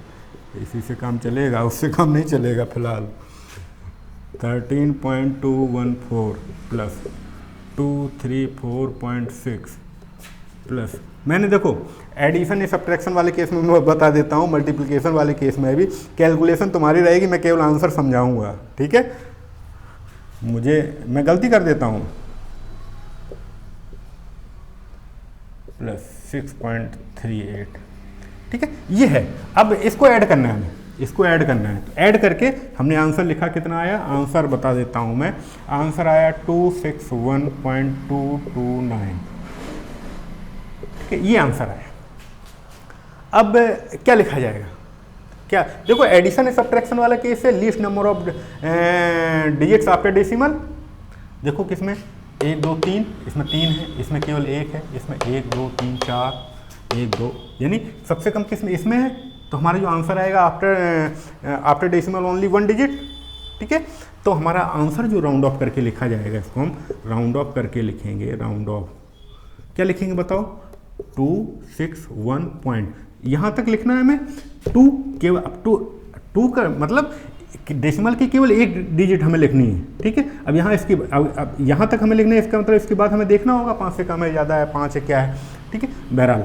इसी से काम चलेगा, उससे काम नहीं चलेगा फिलहाल। 13.214 प्लस 234.6 प्लस, मैंने देखो एडिशन या सब्ट्रैक्शन वाले केस में मैं बता देता हूँ, मल्टीप्लिकेशन वाले केस में भी कैलकुलेशन तुम्हारी रहेगी, मैं केवल आंसर समझाऊंगा, ठीक है। मैं गलती कर देता हूँ, प्लस 6.38, ठीक है, ये है। अब इसको ऐड करना है हमें, इसको ऐड करना है, तो ऐड करके हमने आंसर लिखा, कितना आया आंसर बता देता हूं मैं, आंसर आया 261.229, ठीक है, ये आंसर आया। अब क्या लिखा जाएगा? क्या देखो, एडिशन सब्ट्रैक्शन वाला केस है, least number of digits after decimal. देखो किसमें 1 2 3, इसमें 3 है, इसमें केवल 1 है, इसमें 1 2 3 4 1 2, यानी सबसे कम किसमें? इसमें है, तो हमारा जो आंसर आएगा आफ्टर डेसिमल ओनली 1 डिजिट, ठीक है। तो हमारा आंसर जो राउंड ऑफ करके लिखा जाएगा, इसको हम राउंड ऑफ करके लिखेंगे। राउंड ऑफ क्या लिखेंगे बताओ? 261 पॉइंट, यहाँ तक लिखना है हमें, 2 केवल अप टू 2 का मतलब डेसिमल की केवल 1 डिजिट हमें लिखनी है, ठीक है। अब यहाँ इसकी अब यहाँ तक हमें लिखना है, इसका मतलब इसके बाद हमें देखना होगा 5 से कम है, ज़्यादा है, 5 है, क्या है, ठीक है। बहरहाल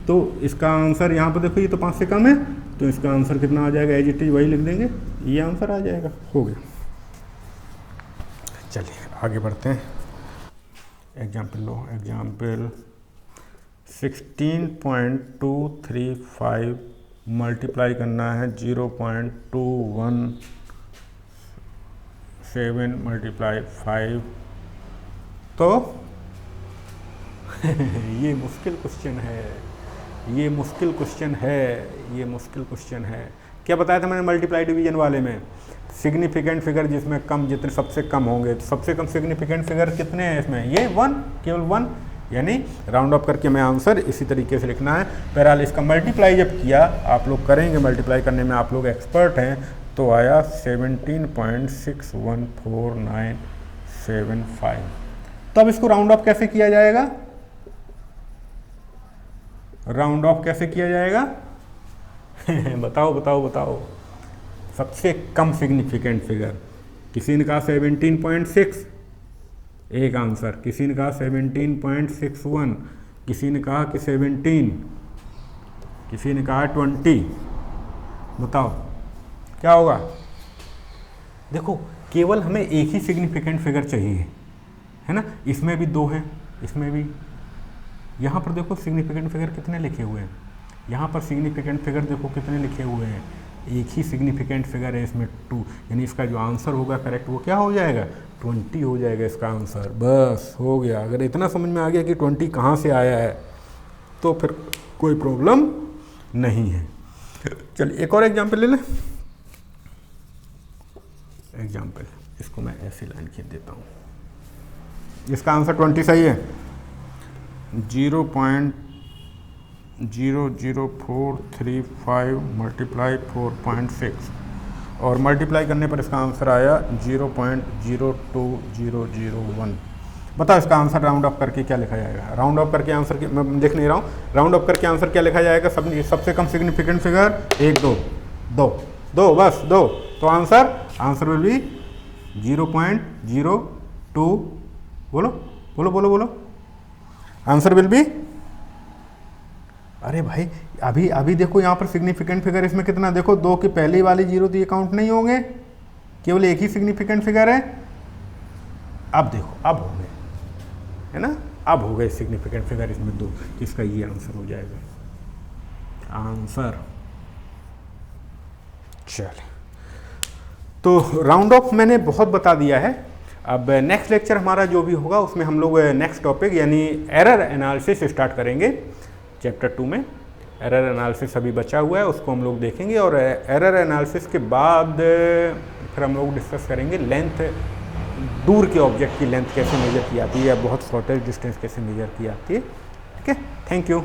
तो इसका आंसर यहाँ पर देखो, ये तो 5 से कम है, तो इसका आंसर कितना आ जाएगा? एज इट इज वही लिख देंगे, ये आंसर आ जाएगा, हो गया। चलिए आगे बढ़ते हैं, एग्जाम्पल लो। एग्जाम्पल 16.235 मल्टीप्लाई करना है 0.217 मल्टीप्लाई 5, तो ये मुश्किल क्वेश्चन है, ये मुश्किल क्वेश्चन है, ये मुश्किल क्वेश्चन है। क्या बताया था मैंने मल्टीप्लाई डिवीजन वाले में? सिग्निफिकेंट फिगर जिसमें कम, जितने सबसे कम होंगे, तो सबसे कम सिग्निफिकेंट फिगर कितने हैं इसमें? ये 1, केवल 1, यानी राउंड ऑफ करके मैं आंसर इसी तरीके से लिखना है। बहरहाल इसका मल्टीप्लाई जब किया, आप लोग करेंगे, मल्टीप्लाई करने में आप लोग एक्सपर्ट हैं, तो आया 17.614975। तो अब इसको राउंड ऑफ कैसे किया जाएगा? राउंड ऑफ कैसे किया जाएगा? बताओ बताओ बताओ। सबसे कम सिग्निफिकेंट फिगर, किसी ने कहा 17.6, एक आंसर, किसी ने कहा 17.61, किसी ने कहा कि 17, किसी ने कहा 20। बताओ क्या होगा? देखो केवल हमें एक ही सिग्निफिकेंट फिगर चाहिए, है ना। इसमें भी 2 हैं, इसमें भी। यहाँ पर देखो सिग्निफिकेंट फिगर कितने लिखे हुए हैं, यहाँ पर सिग्निफिकेंट फिगर देखो कितने लिखे हुए हैं, एक ही सिग्निफिकेंट फिगर है इसमें 2, यानी इसका जो आंसर होगा करेक्ट वो क्या हो जाएगा? 20 हो जाएगा इसका आंसर। बस हो गया। अगर इतना समझ में आ गया कि 20 कहाँ से आया है, तो फिर कोई प्रॉब्लम नहीं है। चलिए एक और एग्जाम्पल ले लें। एग्जाम्पल, इसको मैं ऐसी लाइन खींच देता हूँ, इसका आंसर 20 सही है। 0.00435 मल्टीप्लाई 4.6, और मल्टीप्लाई करने पर इसका आंसर आया 0.02001। बताओ इसका आंसर राउंड ऑफ करके क्या लिखा जाएगा? राउंड ऑफ करके आंसर मैं देख नहीं रहा हूँ, राउंड ऑफ करके आंसर क्या लिखा जाएगा? सबसे कम सिग्निफिकेंट फिगर 1 2 2 2 बस 2। तो आंसर विल बी 0.02। बोलो बोलो बोलो बोलो, आंसर विल बी, अरे भाई अभी अभी देखो यहाँ पर सिग्निफिकेंट फिगर इसमें कितना, देखो 2 की पहली वाली 0 तो ये काउंट नहीं होंगे, केवल एक ही सिग्निफिकेंट फिगर है। अब देखो अब हो गए, है ना, अब हो गए सिग्निफिकेंट फिगर इसमें 2, इसका ये आंसर हो जाएगा आंसर। चलिए, तो राउंड ऑफ मैंने बहुत बता दिया है। अब नेक्स्ट लेक्चर हमारा जो भी होगा उसमें हम लोग नेक्स्ट टॉपिक यानी एरर एनालिसिस स्टार्ट करेंगे। चैप्टर 2 में एरर एनालिसिस अभी बचा हुआ है, उसको हम लोग देखेंगे। और एरर एनालिसिस के बाद फिर हम लोग डिस्कस करेंगे लेंथ, दूर के ऑब्जेक्ट की लेंथ कैसे मेजर की जाती है या बहुत शॉर्टेस्ट डिस्टेंस कैसे मेजर की जाती है। ठीक है, थैंक यू।